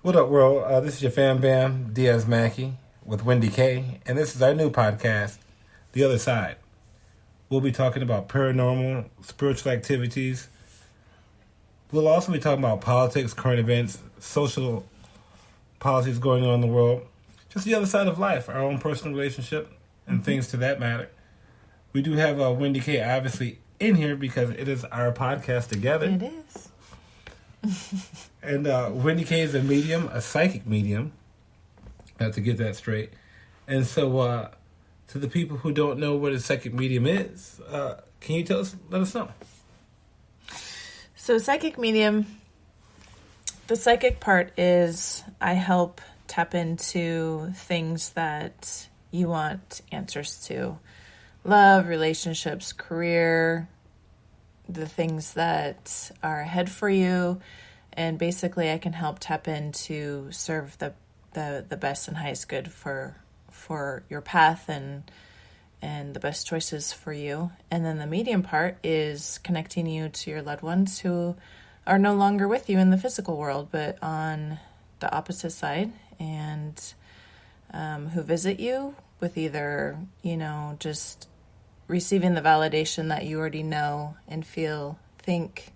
What up, world? This is your fam bam, Diaz Mackie, with Wendy Kay, and this is our new podcast, The Other Side. We'll be talking about paranormal, spiritual activities. We'll also be talking about politics, current events, social policies going on in the world, just the other side of life, our own personal relationship, and things to that matter. We do have Wendy Kay obviously in here because it is our podcast together. It is. And Wendy Kay is a medium, a psychic medium. I have to get that straight. And so, to the people who don't know what a psychic medium is, can you let us know? So psychic medium, the psychic part is I help tap into things that you want answers to. Love, relationships, career, the things that are ahead for you. And basically I can help tap in to serve the best and highest good for your path and the best choices for you. And then the medium part is connecting you to your loved ones who are no longer with you in the physical world, but on the opposite side, and who visit you with either, just receiving the validation that you already know and think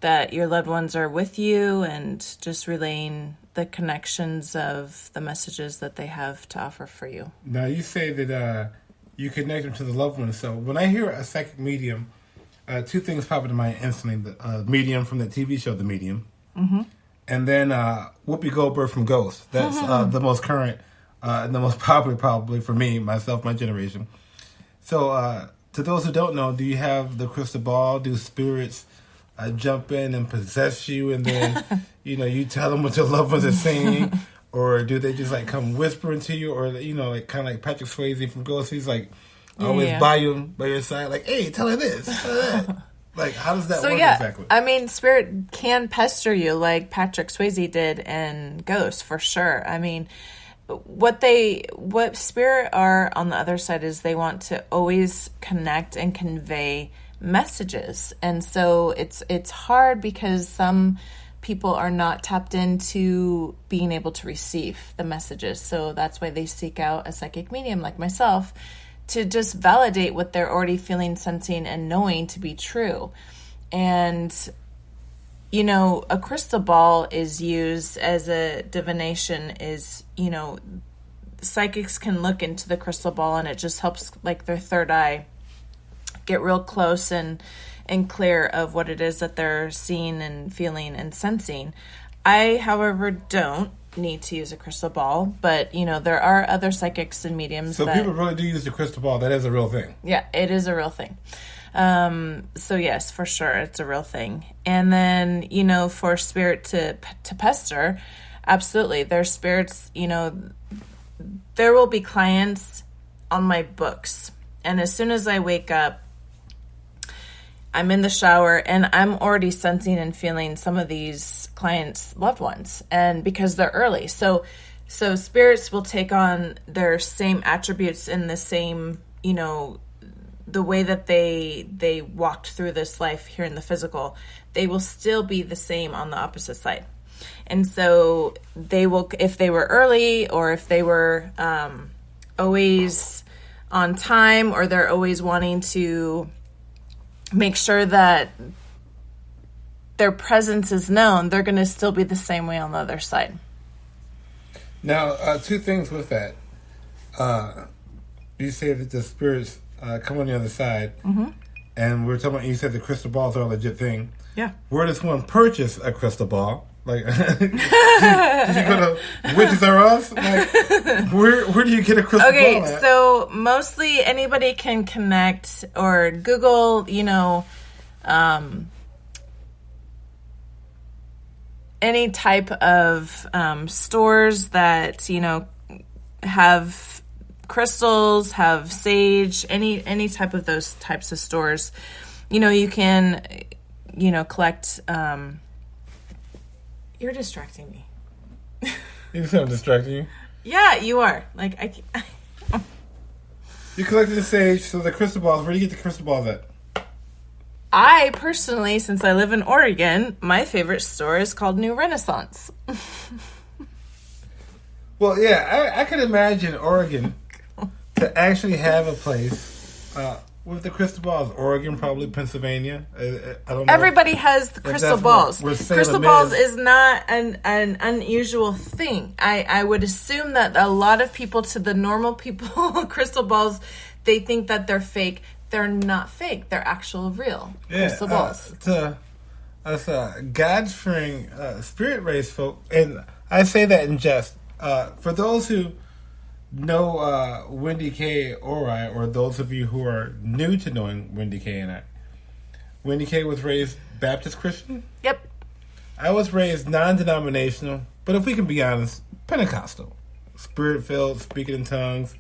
that your loved ones are with you, and just relaying the connections of the messages that they have to offer for you. Now, you say that you connect them to the loved ones. So when I hear a psychic medium, two things pop into my mind instantly. The Medium from the TV show, The Medium. Mm-hmm. And then Whoopi Goldberg from Ghost. That's the most current and the most popular probably for me, myself, my generation. So to those who don't know, do you have the crystal ball? Do spirits jump in and possess you, and then you tell them what your loved ones are saying, or do they just like come whispering to you, or like kind of like Patrick Swayze from Ghost? He's like always by your side, like, hey, tell her this, tell her that. Like, how does that work exactly? I mean, spirit can pester you like Patrick Swayze did in Ghost, for sure. I mean, what spirit are on the other side is they want to always connect and convey messages. And so it's hard because some people are not tapped into being able to receive the messages. So that's why they seek out a psychic medium like myself to just validate what they're already feeling, sensing, and knowing to be true. And a crystal ball is used as a divination, is, psychics can look into the crystal ball, and it just helps like their third eye get real close and clear of what it is that they're seeing and feeling and sensing. I, however, don't need to use a crystal ball, but there are other psychics and mediums. So people really do use the crystal ball. That is a real thing. Yeah, it is a real thing. So yes, for sure, it's a real thing. And then, for spirit to pester, absolutely. There's spirits, there will be clients on my books. And as soon as I wake up, I'm in the shower and I'm already sensing and feeling some of these clients' loved ones, and because they're early. So spirits will take on their same attributes in the same, the way that they walked through this life here in the physical, they will still be the same on the opposite side. And so they will, if they were early, or if they were always on time, or they're always wanting to make sure that their presence is known, they're going to still be the same way on the other side. Now, two things with that. You say that the spirits come on the other side, and we're talking about, you said the crystal balls are a legit thing. Yeah. Where does one purchase a crystal ball? Like, did you go to Witches R Us? Like, where do you get a crystal ball at? Okay, so mostly anybody can connect or Google, any type of stores that, have crystals, have sage, any type of those types of stores. You can, collect... You're distracting me. You think I'm distracting you? Yeah, you are. Like, You collected the sage, so the crystal balls, where do you get the crystal balls at? I personally, since I live in Oregon, my favorite store is called New Renaissance. Well, yeah, I can imagine Oregon to actually have a place with the crystal balls. Oregon, probably Pennsylvania. I don't know. Everybody has the crystal balls. Crystal balls is not an unusual thing. I would assume that a lot of people, to the normal people, crystal balls, they think that they're fake. They're not fake. They're actual real crystal balls. To us God-fearing spirit race folk, and I say that in jest. For those who know Wendy Kay or I, or those of you who are new to knowing Wendy Kay and I, Wendy Kay was raised Baptist Christian. Yep. I was raised non-denominational, but if we can be honest, Pentecostal. Spirit-filled, speaking in tongues.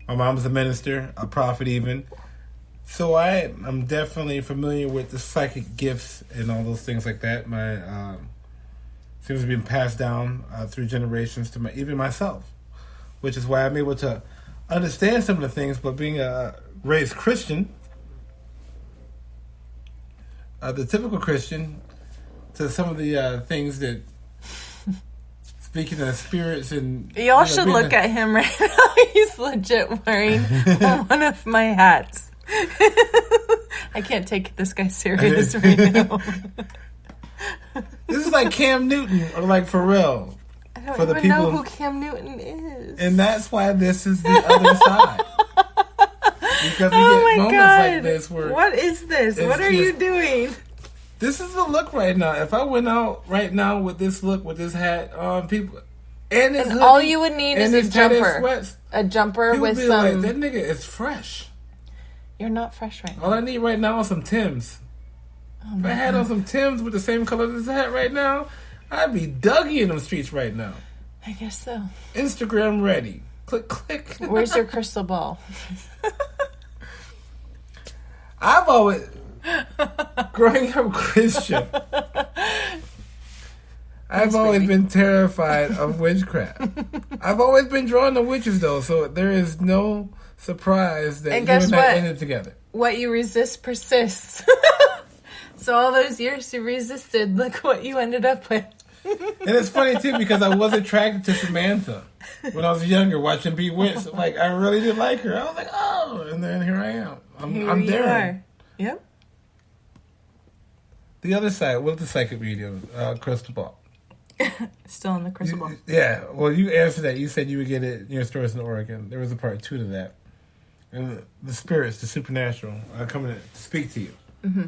My mom was a minister, a prophet even. So I am definitely familiar with the psychic gifts and all those things like that. My seems to be passed down through generations to even myself, which is why I'm able to understand some of the things. But being a raised Christian, the typical Christian, to some of the things that speaking of spirits and y'all should look at him right now. He's legit wearing one of my hats. I can't take this guy serious right now. This is like Cam Newton or like Pharrell. I don't even know who Cam Newton is. And that's why this is the other side. Because we get moments like this where... What is this? What are you doing? This is the look right now. If I went out right now with this look, with this hat on, people... And hoodie, all you would need is a jumper. Sweats, a jumper with some... some... Like, that nigga is fresh. You're not fresh right now. All I need right now is some Timbs. If I had on some Timbs with the same color as this hat right now, I'd be Dougie in them streets right now. I guess so. Instagram ready. Click, click. Where's your crystal ball? I've always... Growing up Christian, I've always been terrified of witchcraft. I've always been drawn to witches, though, so there is no surprise that you and I ended together. What you resist persists. So all those years you resisted, look what you ended up with. And it's funny, too, because I was attracted to Samantha when I was younger, watching Bewitched. Like, I really did like her. I was like, oh, and then here I am. I'm there. Yep. The other side, what's the psychic medium? Crystal ball. Still in the crystal ball. Yeah, well, you answered that. You said you would get it in your stores in Oregon. There was a part 2 to that. And the spirits, the supernatural, are coming to speak to you. Mm-hmm.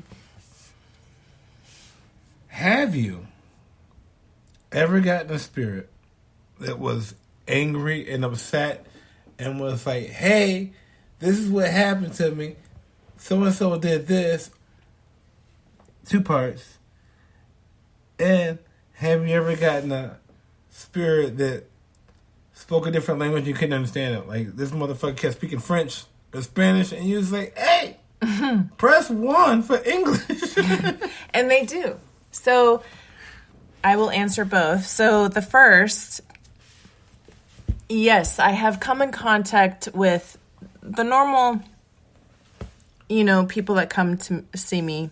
Have you ever gotten a spirit that was angry and upset and was like, hey, this is what happened to me. So-and-so did this. 2 parts. And have you ever gotten a spirit that spoke a different language and you couldn't understand it? Like, this motherfucker kept speaking French or Spanish, and you was like, hey, press 1 for English. And they do. So, I will answer both. So, the first, yes, I have come in contact with the normal, people that come to see me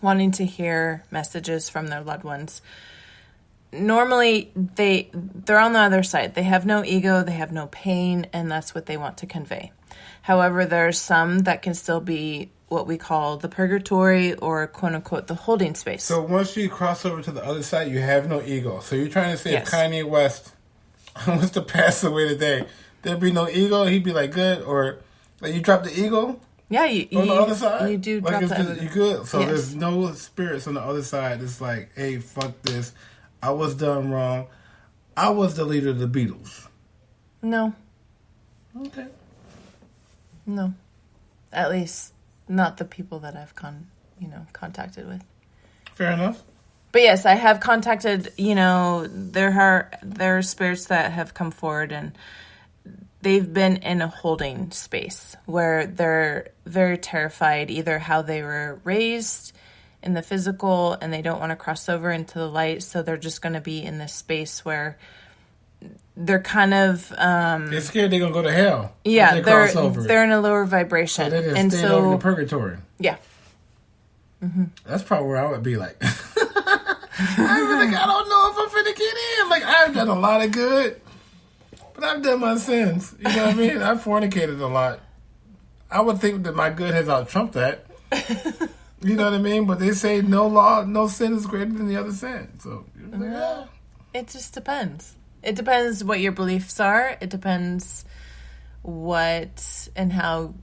wanting to hear messages from their loved ones. Normally, they're on the other side. They have no ego, they have no pain, and that's what they want to convey. However, there's some that can still be what we call the purgatory or quote-unquote the holding space. So once you cross over to the other side, you have no ego. So you're trying to say if Kanye West was to pass away today, there'd be no ego? He'd be like, good? Or like you drop the ego? Yeah, on the other side? You do drop the ego. You good? So there's no spirits on the other side. It's like, hey, fuck this. I was done wrong. I was the leader of the Beatles. No. Okay. No. At least not the people that I've contacted with. Fair enough. But yes, I have contacted, there are spirits that have come forward and they've been in a holding space where they're very terrified, either how they were raised in the physical and they don't want to cross over into the light. So they're just going to be in this space where they're kind of... they're scared they're going to go to hell. Yeah, they're in a lower vibration. So they're just staying over in purgatory. Yeah. That's probably where I would be like, I don't know if I'm finna get in. Like, I've done a lot of good, but I've done my sins. You know what I mean? I've fornicated a lot. I would think that my good has out-trumped that. You know what I mean? But they say no sin is greater than the other sin. So, like, oh. It just depends. It depends what your beliefs are. It depends what and how.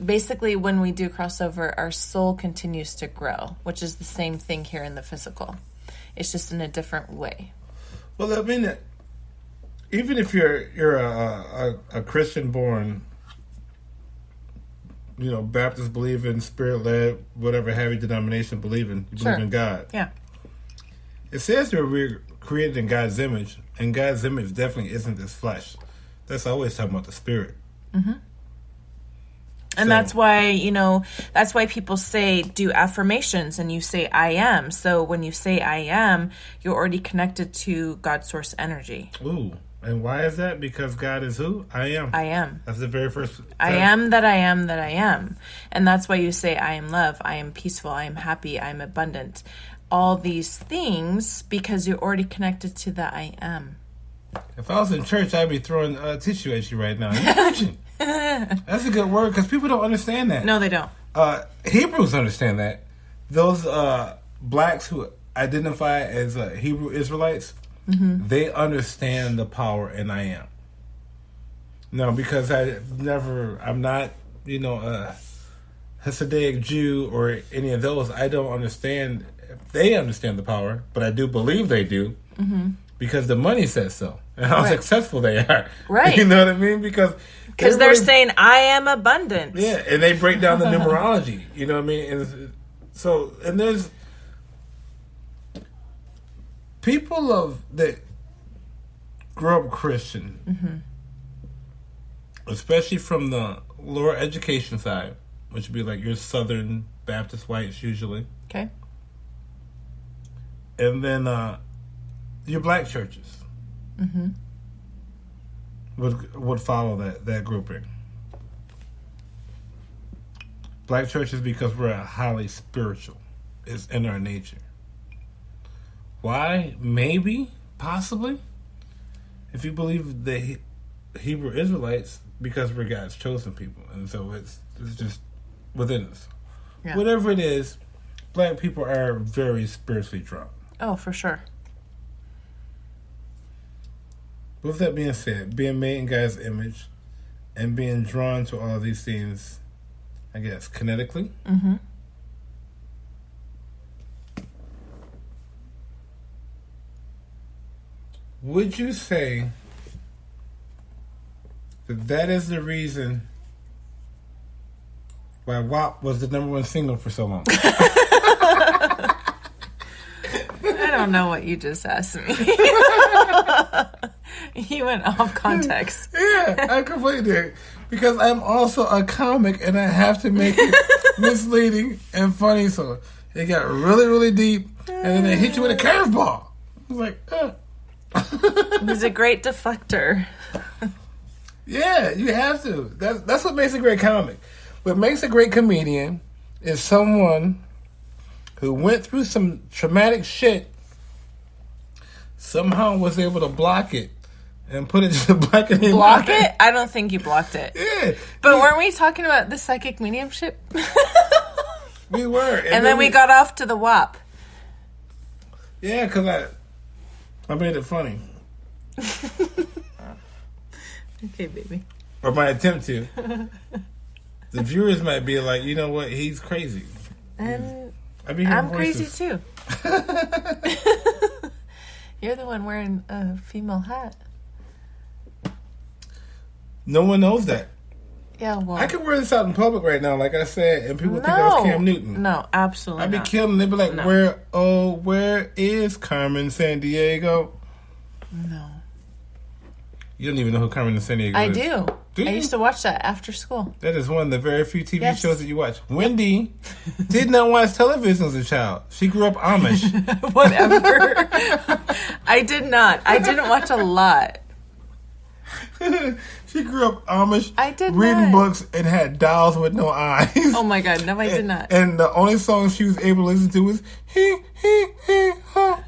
Basically, when we do crossover, our soul continues to grow, which is the same thing here in the physical. It's just in a different way. Well, I mean, even if you're a Christian born, Baptist believing, spirit led, whatever heavy denomination believing, you believe in God. Yeah. It says that we're created in God's image, and God's image definitely isn't this flesh. That's always talking about the spirit. Mm-hmm. And that's why people say do affirmations and you say I am. So when you say I am, you're already connected to God's source energy. Ooh. And why is that? Because God is who? I am. I am. That's the very first time. I am that I am that I am. And that's why you say I am love, I am peaceful, I am happy, I am abundant. All these things because you're already connected to the I am. If I was in church, I'd be throwing tissue at you right now. You're preaching. That's a good word because people don't understand that. No, they don't. Hebrews understand that. Those blacks who identify as Hebrew Israelites, they understand the power in I am. No, because I'm not, a Hasidic Jew or any of those. I don't understand. They understand the power, but I do believe they do because the money says so and how successful they are. Right. You know what I mean? Because they're saying, I am abundant. Yeah, and they break down the numerology. You know what I mean? And there's people that grow up Christian, especially from the lower education side, which would be like your Southern Baptist whites usually. Okay. And then your black churches. Would follow that grouping. Black churches because we're highly spiritual. It's in our nature. Why? Maybe, possibly. If you believe the Hebrew Israelites, because we're God's chosen people, and so it's just within us. Yeah. Whatever it is, black people are very spiritually drawn. Oh, for sure. With that being said, being made in God's image and being drawn to all of these things, I guess, kinetically. Would you say that is the reason why WAP was the #1 single for so long? I don't know what you just asked me. You went off context. Yeah, I completely did. Because I'm also a comic and I have to make it misleading and funny. So it got really, really deep and then they hit you with a curveball. I was like, He's a great deflector. Yeah, you have to. That's what makes a great comic. What makes a great comedian is someone who went through some traumatic shit, somehow was able to block it and put it to black and block it? I don't think you blocked it. Yeah. But weren't we talking about the psychic mediumship? We were. And then we got off to the WAP. Yeah, because I made it funny. Okay, baby. Or my attempt to. The viewers might be like, you know what, he's crazy. And I'm crazy too. You're the one wearing a female hat. No one knows that. Yeah, well, I could wear this out in public right now, like I said, and people think I was Cam Newton. No, absolutely I'd be killing. They'd be like, no. Where is Carmen Sandiego? No. You don't even know who Carmen Sandiego is. I do. I used to watch that after school. That is one of the very few TV shows that you watch. Wendy did not watch television as a child. She grew up Amish. Whatever. I did not. I didn't watch a lot. She grew up Amish. I did reading not. books and had dolls with no eyes. Oh my God, no, I did not. And the only song she was able to listen to was he ha.